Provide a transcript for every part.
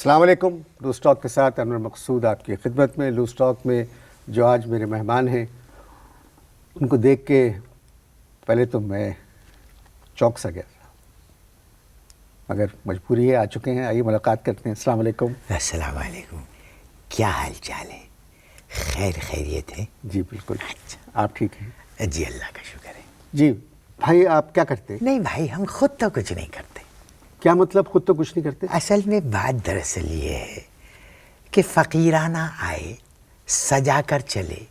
السلام علیکم. Loose talk کے ساتھ انور مقصود آپ کی خدمت میں. لوز ٹاک میں جو آج میرے مہمان ہیں ان کو دیکھ کے پہلے تو میں چونک سا گیا تھا، مگر مجبوری ہے، آ چکے ہیں. آئیے ملاقات کرتے ہیں. السلام علیکم. السلام علیکم. کیا حال چال ہے؟ خیر خیریت ہے؟ جی بالکل. اچھا آپ ٹھیک ہیں؟ جی اللہ کا شکر ہے. جی بھائی آپ کیا کرتے ہیں؟ نہیں بھائی ہم خود تو کچھ نہیں کرتے. کیا مطلب خود تو کچھ نہیں کرتے؟ اصل میں بات دراصل یہ ہے کہ فقیرانہ آئے سجا کر چلے،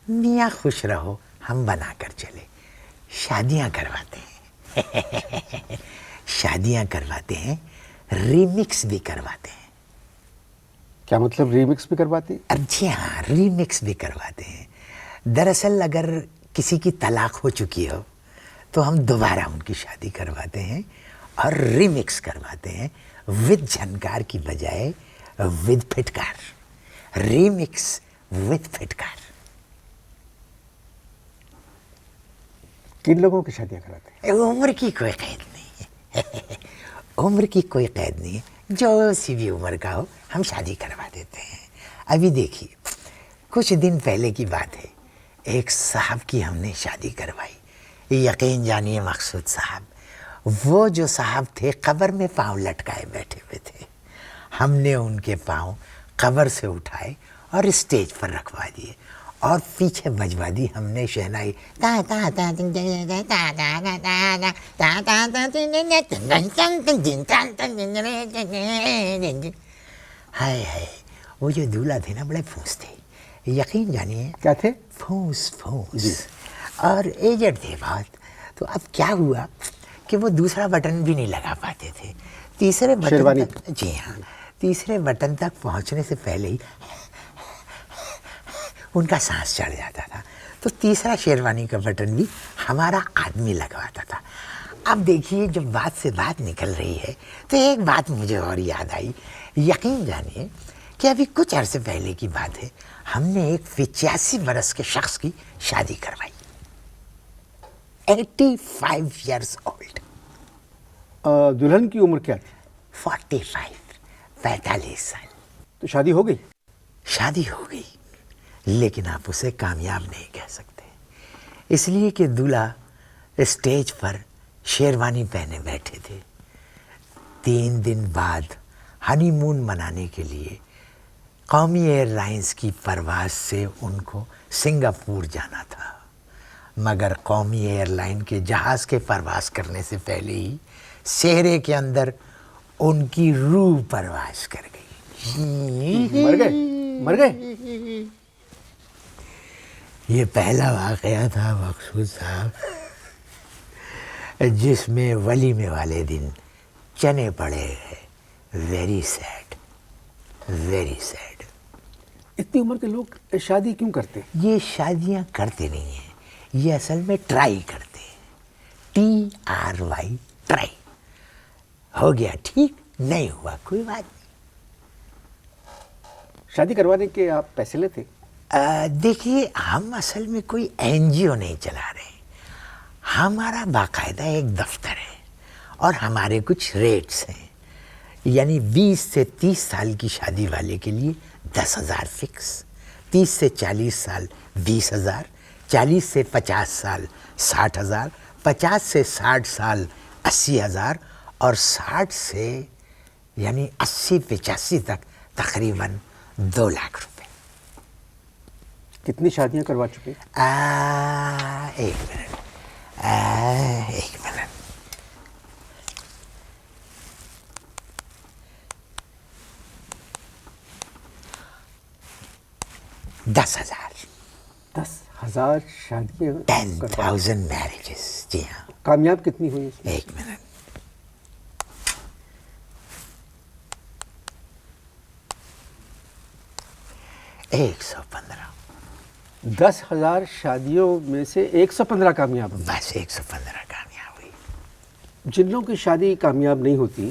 میاں خوش رہو ہم بنا کر چلے. شادیاں کرواتے ہیں شادیاں کرواتے ہیں، ریمکس بھی کرواتے ہیں. کیا مطلب ریمکس بھی کرواتے ہیں؟ جی ہاں ریمکس بھی کرواتے ہیں. دراصل اگر کسی کی طلاق ہو چکی ہو تو ہم دوبارہ ان کی شادی کرواتے ہیں اور ریمکس کرواتے ہیں ود جھنکار کی بجائے ود پھٹکار. ریمکس ود پھٹکار. کن لوگوں کی شادیاں کراتے ہیں؟ عمر کی کوئی قید نہیں ہے عمر کی کوئی قید نہیں ہے، جو سی بھی عمر کا ہو ہم شادی کروا دیتے ہیں. ابھی دیکھیے کچھ دن پہلے کی بات ہے، ایک صاحب کی ہم نے شادی کروائی. یقین جانیے مقصود صاحب، وہ جو صاحب تھے قبر میں پاؤں لٹکائے بیٹھے ہوئے تھے. ہم نے ان کے پاؤں قبر سے اٹھائے اور اسٹیج پر رکھوا دیے اور پیچھے بجوا دی ہم نے شہنائی. ہائے ہائے وہ جو دولہا تھے نا بڑے پھونس تھے، یقین جانیے. کیا تھے؟ پھونس اور ایجڈ تھے بہت. تو اب کیا ہوا کہ وہ دوسرا بٹن بھی نہیں لگا پاتے تھے. تیسرے بٹن شیروانی. تک، جی ہاں، تیسرے بٹن تک پہنچنے سے پہلے ہی ان کا سانس چڑھ جاتا تھا. تو تیسرا شیروانی کا بٹن بھی ہمارا آدمی لگواتا تھا. اب دیکھیے جب بات سے بات نکل رہی ہے تو ایک بات مجھے اور یاد آئی. یقین جانیے کہ ابھی کچھ عرصے پہلے کی بات ہے، ہم نے ایک 85 برس کے شخص کی شادی کروائی. 85 ایئرس اولڈ. دلہن کی عمر کیا تھی؟ 45 سال. تو شادی ہو گئی؟ شادی ہو گئی لیکن آپ اسے کامیاب نہیں کہہ سکتے، اس لیے کہ دولہا اسٹیج پر شیروانی پہنے بیٹھے تھے. 3 دن بعد ہنی مون منانے کے لیے قومی ایئر لائنس کی پرواز سے ان کو سنگاپور جانا تھا، مگر قومی ایئر لائن کے جہاز کے پرواز کرنے سے پہلے ہی صحرے کے اندر ان کی روح پرواز کر گئی. مر گئے؟ یہ پہلا واقعہ تھا مقصود صاحب جس میں ولیمے والے دن چنے پڑے ہیں. Very sad, very sad. اتنی عمر کے لوگ شادی کیوں کرتے ہیں؟ یہ شادیاں کرتے نہیں ہیں، یہ اصل میں ٹرائی کرتے ہیں. TRY try. ہو گیا ٹھیک، نہیں ہوا کوئی بات نہیں. شادی کروانے کے آپ پیسے لیتے؟ دیکھیے ہم اصل میں کوئی NGO نہیں چلا رہے، ہمارا باقاعدہ ایک دفتر ہے اور ہمارے کچھ ریٹس ہیں. یعنی 20 سے 30 سال کی شادی والے کے لیے 10,000 فکس، 30 سے 40 سال 20,000، 40 سے 50 سال 60,000، 50 سے 60 سال 80,000 اور 60 سے یعنی 80-85 تک تقریباً 2 لاکھ روپے. کتنی شادیاں کروا چکے؟ ایک منٹ. 10,000. 10,000 شادیاں؟ 10,000 میرجز. جی ہاں. کامیاب کتنی ہوئی اس میں؟ ایک منٹ. 115. 10,000 شادیوں میں سے 115 کامیاب ہوئی؟ بس 115 کامیاب ہوئی. جن لوگوں کی شادی کامیاب نہیں ہوتی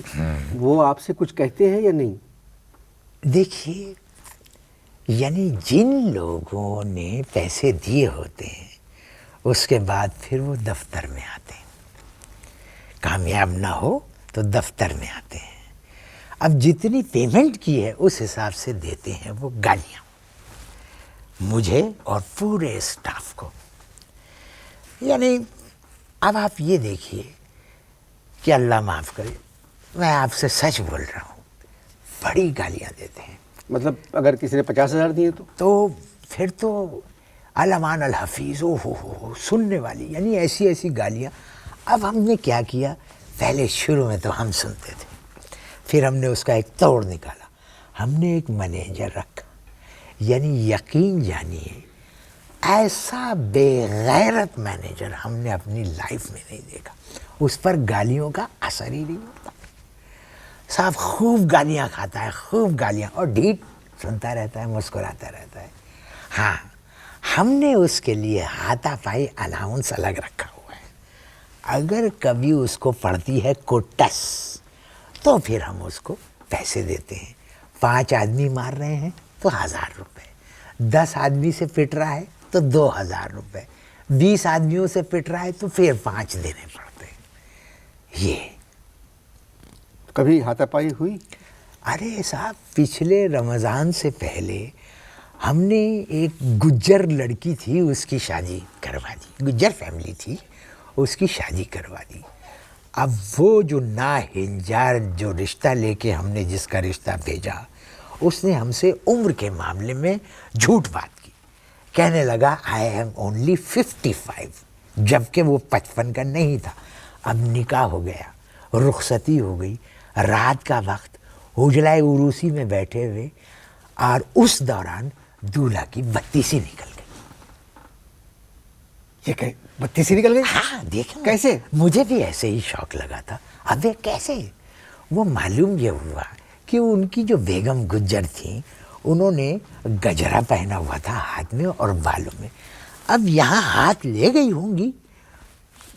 وہ آپ سے کچھ کہتے ہیں یا نہیں؟ دیکھیے یعنی جن لوگوں نے پیسے دیے ہوتے ہیں اس کے بعد پھر وہ دفتر میں آتے ہیں، کامیاب نہ ہو تو دفتر میں آتے ہیں. اب جتنی پیمنٹ کی ہے اس حساب سے دیتے ہیں وہ گالیاں مجھے اور پورے اسٹاف کو. یعنی اب آپ یہ دیکھیے کہ اللہ معاف کرے، میں آپ سے سچ بول رہا ہوں، بڑی گالیاں دیتے ہیں. مطلب اگر کسی نے 50,000 دیے تو پھر تو علمان الحفیظ ہو سننے والی، یعنی ایسی ایسی گالیاں. اب ہم نے کیا کیا، پہلے شروع میں تو ہم سنتے تھے، پھر ہم نے اس کا ایک توڑ نکالا. ہم نے ایک مینیجر رکھا، یعنی یقین جانیے ایسا بے غیرت مینیجر ہم نے اپنی لائف میں نہیں دیکھا. اس پر گالیوں کا اثر ہی نہیں ہوتا. صاحب خوب گالیاں کھاتا ہے، خوب گالیاں، اور ڈھیٹ سنتا رہتا ہے، مسکراتا رہتا ہے. ہاں ہم نے اس کے لیے ہاتھا پائی الاؤنس الگ رکھا ہوا ہے. اگر کبھی اس کو پڑتی ہے کوٹس تو پھر ہم اس کو پیسے دیتے ہیں. 5 آدمی مار رہے ہیں تو 1000 روپے، 10 آدمی سے پٹ رہا ہے تو 2000 روپے، 20 آدمیوں سے پٹ رہا ہے تو پھر 5 دینے پڑتے ہیں. یہ کبھی ہاتھا پائی ہوئی؟ ارے صاحب پچھلے رمضان سے پہلے ہم نے ایک گجر لڑکی تھی، اس کی شادی کروا دی. گجر فیملی تھی، اس کی شادی کروا دی. اب وہ جو ناہنجار جو رشتہ لے کے ہم نے جس کا رشتہ بھیجا، اس نے ہم سے عمر کے معاملے میں جھوٹ بات کی. کہنے لگا آئی ایم اونلی 55، جبکہ وہ 55 کا نہیں تھا. اب نکاح ہو گیا، رخصتی ہو گئی، رات کا وقت، اجلائے عروسی میں بیٹھے ہوئے، اور اس دوران دولہا کی بتیسی نکل گئی. یہ کہ بتیسی نکل گئی؟ ہاں دیکھیں کیسے؟ مجھے بھی ایسے ہی شوق لگا تھا. اب یہ کیسے؟ وہ معلوم یہ ہوا کہ ان کی جو بیگم گجر تھیں انہوں نے گجرا پہنا ہوا تھا ہاتھ میں اور بالوں میں. اب یہاں ہاتھ لے گئی ہوں گی،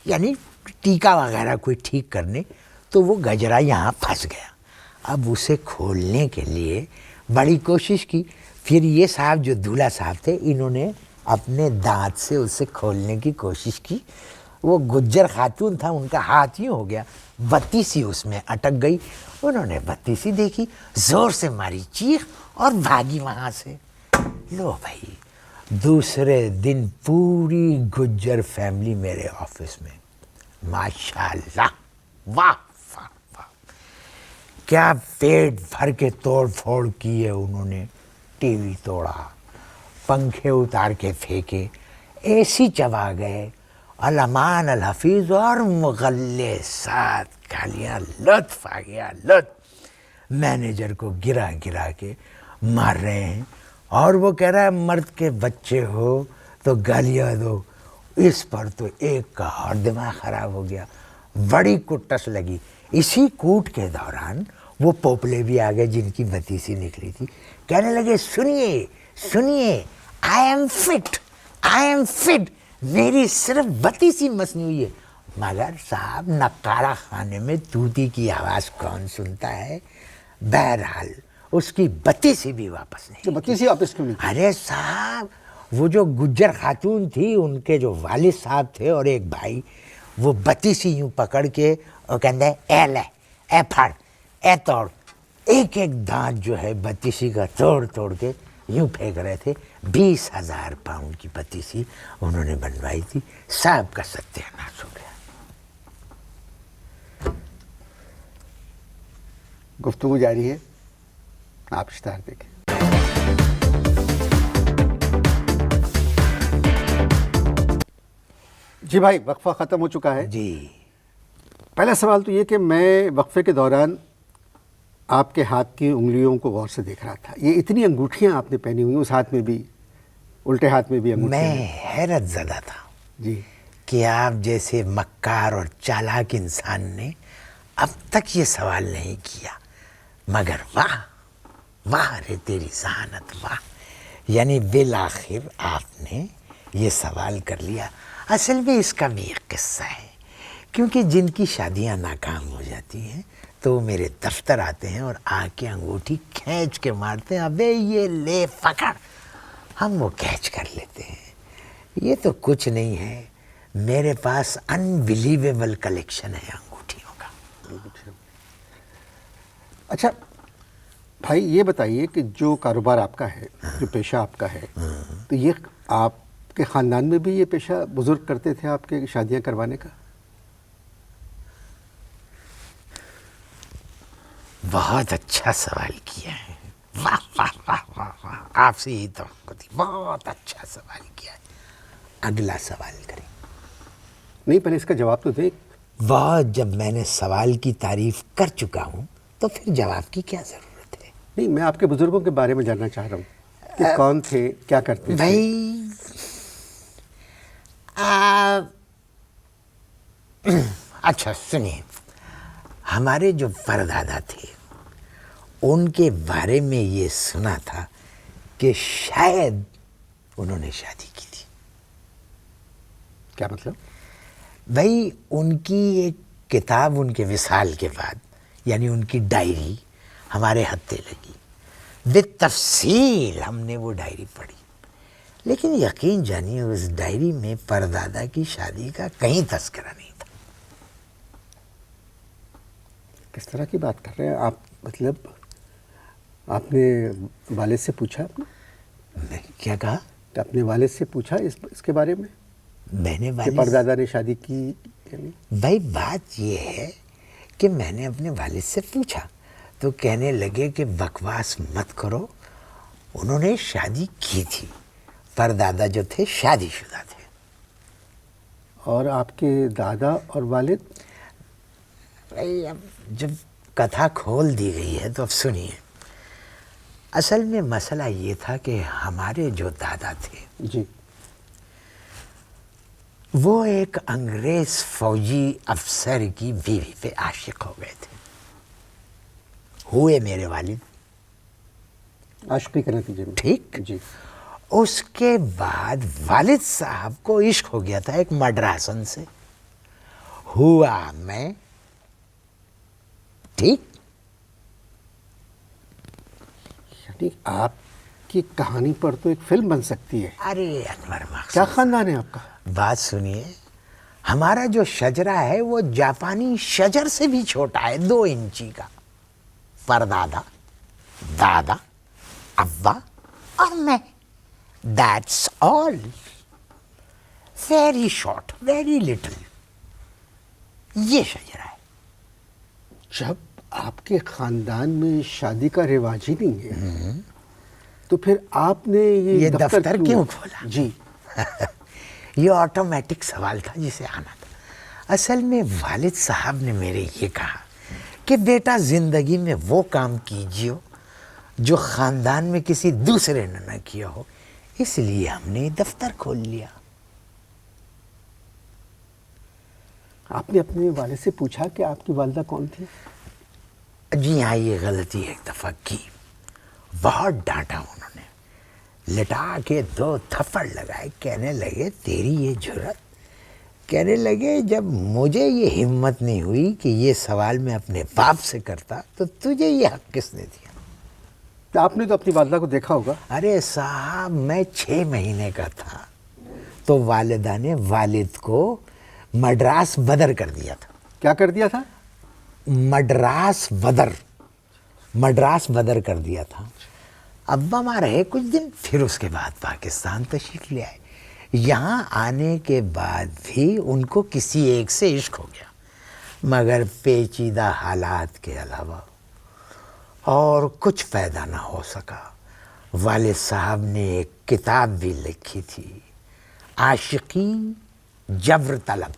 یعنی ٹیکا وغیرہ کوئی ٹھیک کرنے، تو وہ گجرا یہاں پھنس گیا. اب اسے کھولنے کے لیے بڑی کوشش کی. پھر یہ صاحب جو دولہا صاحب تھے، انہوں نے اپنے دانت سے اسے کھولنے کی کوشش کی. وہ گجر خاتون تھا، ان کا ہاتھ یوں ہو گیا، بتیسی اس میں اٹک گئی. انہوں نے بتیسی دیکھی، زور سے ماری چیخ اور بھاگی وہاں سے. لو بھائی، دوسرے دن پوری گجر فیملی میرے آفس میں. ماشاءاللہ، واہ واہ واہ، کیا پیٹ بھر کے توڑ پھوڑ کی ہے انہوں نے. ٹی وی توڑا، پنکھے اتار کے پھینکے، اے سی چبا گئے، علمان الحفیظ اور مغلظات گالیاں. لطف آ گیا، لطف. مینیجر کو گرا گرا کے مار رہے ہیں، اور وہ کہہ رہا ہے مرد کے بچے ہو تو گالیاں دو. اس پر تو ایک کا اور دماغ خراب ہو گیا، بڑی کٹس لگی. اسی کوٹ کے دوران وہ پوپلے بھی آ گئے جن کی بتیسی نکلی تھی. کہنے لگے سنیے سنیے، I am fit, I am fit, میری صرف بتیسی مسنی ہوئی ہے. مگر صاحب نقارہ خانے میں طوطی کی آواز کون سنتا ہے؟ بہرحال اس کی بتیسی بھی واپس نہیں. بتیسی واپس کیوں نہیں؟ ارے صاحب وہ جو گجر خاتون تھی، ان کے جو والد صاحب تھے اور ایک بھائی، وہ بتیسی یوں پکڑ کے وہ کہتے ہیں اے لے، اے پھڑ، اے توڑ. ایک ایک دانت جو ہے بتیسی کا توڑ توڑ کے یوں پھینک رہے تھے. 20,000 پاؤنڈ کی بتیسی انہوں نے بنوائی تھی. صاحب کا ستیہ ناش ہو گیا. گفتگو جاری ہے، آپ اشتہار دیکھیں. جی بھائی، وقفہ ختم ہو چکا ہے. جی پہلا سوال تو یہ کہ میں وقفے کے دوران آپ کے ہاتھ کی انگلیوں کو غور سے دیکھ رہا تھا. یہ اتنی انگوٹھیاں آپ نے پہنی ہوئی، اس ہاتھ میں بھی، الٹے ہاتھ میں بھی انگوٹھیاں میں ہیں. حیرت زدہ تھا جی، کہ آپ جیسے مکار اور چالاک انسان نے اب تک یہ سوال نہیں کیا. مگر واہ واہ رے تیری ذہانت، واہ. یعنی بالآخر آپ نے یہ سوال کر لیا. اصل میں اس کا بھی ایک قصہ ہے، کیونکہ جن کی شادیاں ناکام ہو جاتی ہیں تو وہ میرے دفتر آتے ہیں اور آ کے انگوٹھی کھینچ کے مارتے ہیں. ابے یہ لے پکڑ. ہم وہ کیچ کر لیتے ہیں. یہ تو کچھ نہیں ہے، میرے پاس انبلیویبل کلیکشن ہے انگوٹھیوں کا. اچھا بھائی یہ بتائیے کہ جو کاروبار آپ کا ہے، جو پیشہ آپ کا ہے، تو یہ آپ کے خاندان میں بھی یہ پیشہ بزرگ کرتے تھے آپ کے شادیاں کروانے کا؟ بہت اچھا سوال کیا ہے، واہ واہ واہ واہ واہ، آپ سے ہی توقع تھی، بہت اچھا سوال کیا ہے. اگلا سوال کریں. نہیں، پہلے اس کا جواب تو دیں. بہت، جب میں نے سوال کی تعریف کر چکا ہوں تو پھر جواب کی کیا ضرورت ہے؟ نہیں، میں آپ کے بزرگوں کے بارے میں جاننا چاہ رہا ہوں کہ کون تھے، کیا کرتے تھے. بھائی اچھا سنیے، ہمارے جو پردادا تھے ان کے بارے میں یہ سنا تھا کہ شاید انہوں نے شادی کی تھی. کیا مطلب؟ بھائی ان کی ایک کتاب ان کے وصال کے بعد، یعنی ان کی ڈائری ہمارے ہتھے لگی. بالتفصیل ہم نے وہ ڈائری پڑھی، لیکن یقین جانیے اس ڈائری میں پردادا کی شادی کا کہیں تذکرہ نہیں تھا. کس طرح کی بات کر رہے ہیں آپ؟ مطلب آپ نے والد سے پوچھا؟ آپ نے کیا کہا؟ کہ اپنے والد سے پوچھا اس کے بارے میں میں نے کہ پردادا نے شادی کی یا نہیں؟ بھائی بات یہ ہے کہ میں نے اپنے والد سے پوچھا تو کہنے لگے کہ بکواس مت کرو، انہوں نے شادی کی تھی. پردادا جو تھے شادی شدہ تھے. اور آپ کے دادا اور والد؟ بھائی اب جب کتھا کھول دی گئی ہے تو اب سنیے. اصل میں مسئلہ یہ تھا کہ ہمارے جو دادا تھے جی، وہ ایک انگریز فوجی افسر کی بیوی پہ عاشق ہو گئے تھے. ہوئے میرے والد عاشقی کے نتیجے میں. ٹھیک. جی. اس کے بعد والد صاحب کو عشق ہو گیا تھا ایک مڈراسن سے. ہوا میں ٹھیک. یعنی آپ کی کہانی پر تو ایک فلم بن سکتی ہے. ارے انور مقصد، کیا خاندان ہے آپ کا؟ بات سنیے، ہمارا جو شجرہ ہے وہ جاپانی شجر سے بھی چھوٹا ہے، 2 انچی کا. پردادا، دادا، ابا اور میں، that's all. Very short, very little. یہ شجرہ ہے. جب آپ کے خاندان میں شادی کا رواج ہی نہیں ہے تو پھر آپ نے یہ دفتر کیوں کھولا؟ جی. یہ آٹومیٹک سوال تھا جسے آنا تھا. اصل میں والد صاحب نے میرے یہ کہا کہ بیٹا زندگی میں وہ کام کیجیے جو خاندان میں کسی دوسرے نے نہ کیا ہو، اس لیے ہم نے دفتر کھول لیا. آپ نے اپنے والد سے پوچھا کہ آپ کی والدہ کون تھی؟ جی ہاں، یہ غلطی ایک دفعہ کی. بہت ڈانٹا انہوں نے، لٹا کے 2 تھپڑ لگائے. کہنے لگے تیری یہ جرت، کہنے لگے جب مجھے یہ ہمت نہیں ہوئی کہ یہ سوال میں اپنے باپ سے کرتا تو تجھے یہ حق کس نے دیا؟ آپ نے تو اپنی والدہ کو دیکھا ہوگا. ارے صاحب میں 6 مہینے کا تھا تو والدہ نے والد کو مڈراس بدر کر دیا تھا. کیا کر دیا تھا؟ مڈراس بدر کر دیا تھا. ابا ماں رہے کچھ دن، پھر اس کے بعد پاکستان تشریف لے آئے. یہاں آنے کے بعد بھی ان کو کسی ایک سے عشق ہو گیا، مگر پیچیدہ حالات کے علاوہ اور کچھ پیدا نہ ہو سکا. والد صاحب نے ایک کتاب بھی لکھی تھی، عاشقی جبر طلب.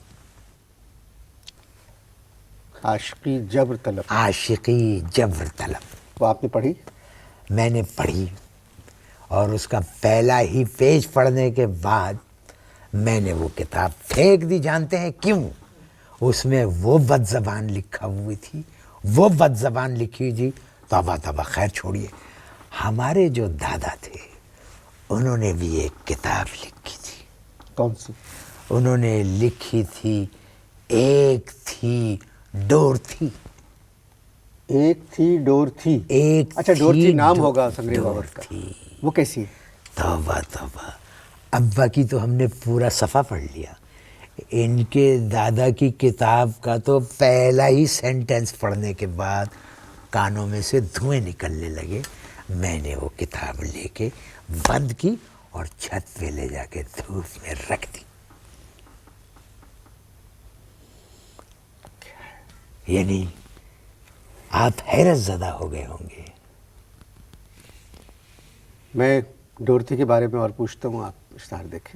عاشقی جبر طلب. عاشقی جبر طلب. وہ آپ نے پڑھی؟ میں نے پڑھی، اور اس کا پہلا ہی پیج پڑھنے کے بعد میں نے وہ کتاب پھینک دی. جانتے ہیں کیوں؟ اس میں وہ بد زبان لکھی ہوئی تھی. توبہ خیر چھوڑیے. ہمارے جو دادا تھے انہوں نے بھی ایک کتاب لکھی تھی. کون سی؟ انہوں نے لکھی تھی ایک تھی ڈور تھی. ایک تھی ڈور تھی. ایک اچھا، ڈور تھی نام ڈور ہوگا سنگریز بابر کا. تھی. وہ کیسی ہے؟ توبہ. ابا کی تو ہم نے پورا صفحہ پڑھ لیا. ان کے دادا کی کتاب کا تو پہلا ہی سینٹنس پڑھنے کے بعد کانوں میں سے دھوئیں نکلنے لگے. میں نے وہ کتاب لے کے بند کی اور چھت پہ لے جا کے دھوپ میں رکھ دی. یعنی آپ حیرت زدہ ہو گئے ہوں گے. میں ڈورتھی کے بارے میں اور پوچھتا ہوں, آپ اشتہار دیکھیں.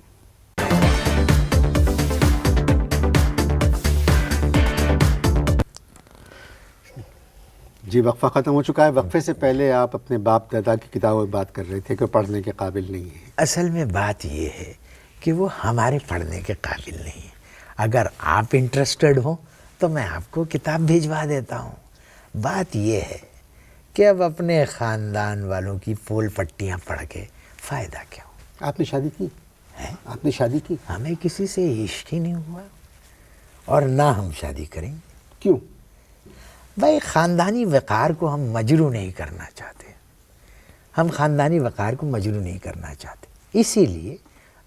جی وقفہ ختم ہو چکا ہے. وقفے سے پہلے آپ اپنے باپ دادا کی کتابوں میں بات کر رہے تھے کہ پڑھنے کے قابل نہیں ہیں. اصل میں بات یہ ہے کہ وہ ہمارے پڑھنے کے قابل نہیں ہیں. اگر آپ انٹرسٹڈ ہوں تو میں آپ کو کتاب بھیجوا دیتا ہوں. بات یہ ہے کہ اب اپنے خاندان والوں کی پول پٹیاں پڑھ کے فائدہ کیا ہو. آپ نے شادی کی؟ آپ نے شادی کی؟ ہمیں کسی سے عشق ہی نہیں ہوا اور نہ ہم شادی کریں. کیوں؟ بھائی خاندانی وقار کو ہم مجروح نہیں کرنا چاہتے. ہم خاندانی وقار کو مجروح نہیں کرنا چاہتے, اسی لیے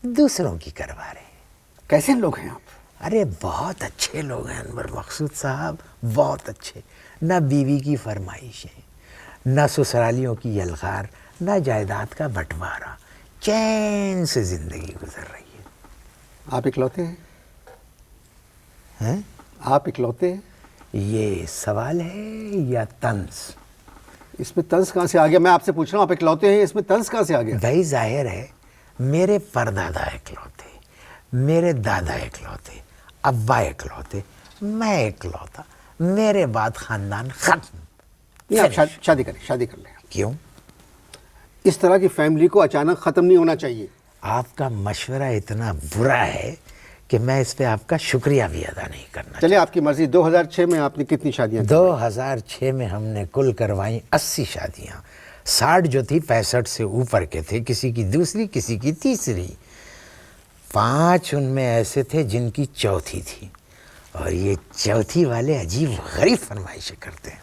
دوسروں کی کروا رہے ہیں. کیسے لوگ ہیں آپ؟ ارے بہت اچھے لوگ ہیں انور مقصود صاحب, بہت اچھے. نہ بیوی کی فرمائشیں, نہ سسرالیوں کی یلغار, نہ جائیداد کا بٹوارا, چین سے زندگی گزر رہی ہے. آپ اکلوتے ہیں؟ ہیں؟ آپ اکلوتے ہیں؟ یہ سوال ہے یا طنز؟ اس میں طنز کہاں سے آ گیا؟ میں آپ سے پوچھ رہا ہوں, آپ اکلوتے ہیں, اس میں طنز کہاں سے آ گیا؟ بھائی ظاہر ہے میرے پردادا اکلوتے, میرے دادا اکلوتے, ابا اکلوتے, میں اکلوتا, میرے بعد خاندان ختم. نہیں, آپ شادی کریں, شادی کر لیں. کیوں؟ اس طرح کی فیملی کو اچانک ختم نہیں ہونا چاہیے. آپ کا مشورہ اتنا برا ہے کہ میں اس پہ آپ کا شکریہ بھی ادا نہیں کرنا. چلے آپ کی مرضی. 2006 میں آپ نے کتنی شادیاں کی؟ 2006 میں ہم نے کل کروائیں 80 شادیاں. 60 جو تھی 65 سے اوپر کے تھے, کسی کی دوسری کسی کی تیسری. 5 ان میں ایسے تھے جن کی چوتھی تھی, اور یہ چوتھی والے عجیب غریب فرمائشیں کرتے ہیں.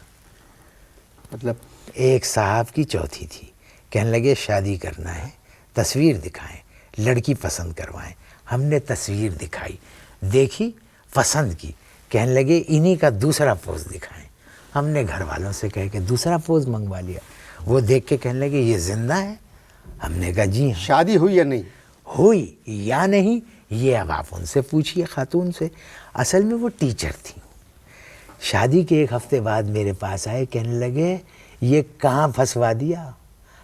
مطلب ایک صاحب کی چوتھی تھی, کہنے لگے شادی کرنا ہے, تصویر دکھائیں, لڑکی پسند کروائیں. ہم نے تصویر دکھائی, دیکھی, پسند کی, کہنے لگے انہی کا دوسرا پوز دکھائیں. ہم نے گھر والوں سے کہہ کے دوسرا پوز منگوا لیا. وہ دیکھ کے کہنے لگے یہ زندہ ہے. ہم نے کہا جی ہاں. شادی ہوئی یا نہیں؟ ہوئی یا نہیں یہ اب آپ ان سے پوچھئے, خاتون سے. اصل میں وہ ٹیچر تھی. شادی کے 1 ہفتے بعد میرے پاس آئے, کہنے لگے یہ کہاں پھنسوا دیا.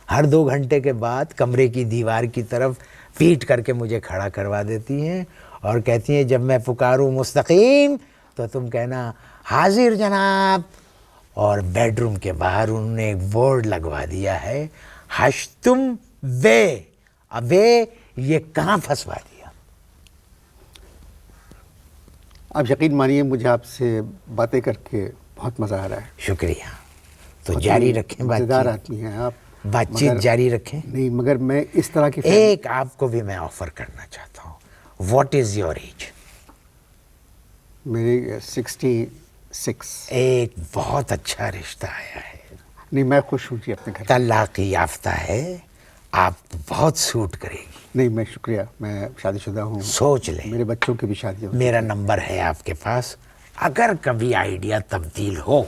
ہر 2 گھنٹے کے بعد کمرے کی دیوار کی طرف پیٹ کر کے مجھے کھڑا کروا دیتی ہیں اور کہتی ہیں جب میں پکاروں مستقیم تو تم کہنا حاضر جناب. اور بیڈ روم کے باہر انہوں نے ایک بورڈ لگوا دیا ہے, ہشتم وے. ابے یہ کہاں پھنسوا دیا. آپ یقین مانیے مجھے آپ سے باتیں کر کے بہت مزہ آ رہا ہے. شکریہ. تو جاری رکھیں مزیدار بات آدمی ہیں آپ. چیت جاری رکھیں. نہیں مگر میں اس طرح کی ایک آپ کو بھی میں آفر کرنا چاہتا ہوں. What is your age? میری 66. ایک بہت اچھا رشتہ آیا ہے, نہیں میں خوش ہوں جی اپنے گھر. طلاق یافتہ ہے, آپ بہت سوٹ کرے گی. نہیں میں شکریہ, میں شادی شدہ ہوں. سوچ لیں, میرے بچوں کی بھی شادی ہو. میرا نمبر ہے آپ کے پاس. اگر کبھی آئیڈیا تبدیل ہو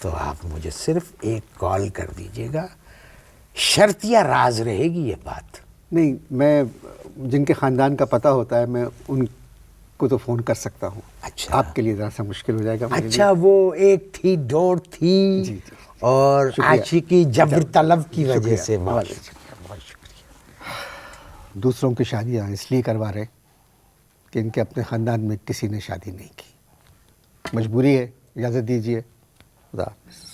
تو آپ مجھے صرف ایک کال کر دیجیے گا. شرطیہ راز رہے گی یہ بات. نہیں میں جن کے خاندان کا پتہ ہوتا ہے میں ان کو تو فون کر سکتا ہوں. اچھا, آپ کے لیے ذرا سا مشکل ہو جائے گا. اچھا وہ ایک تھی ڈور تھی جی اور عاشقی جبر طلب کی وجہ سے. بہت شکریہ. دوسروں کی شادیاں اس لیے کروا رہے کہ ان کے اپنے خاندان میں کسی نے شادی نہیں کی. مجبوری ہے, اجازت دیجیے. خدا حافظ.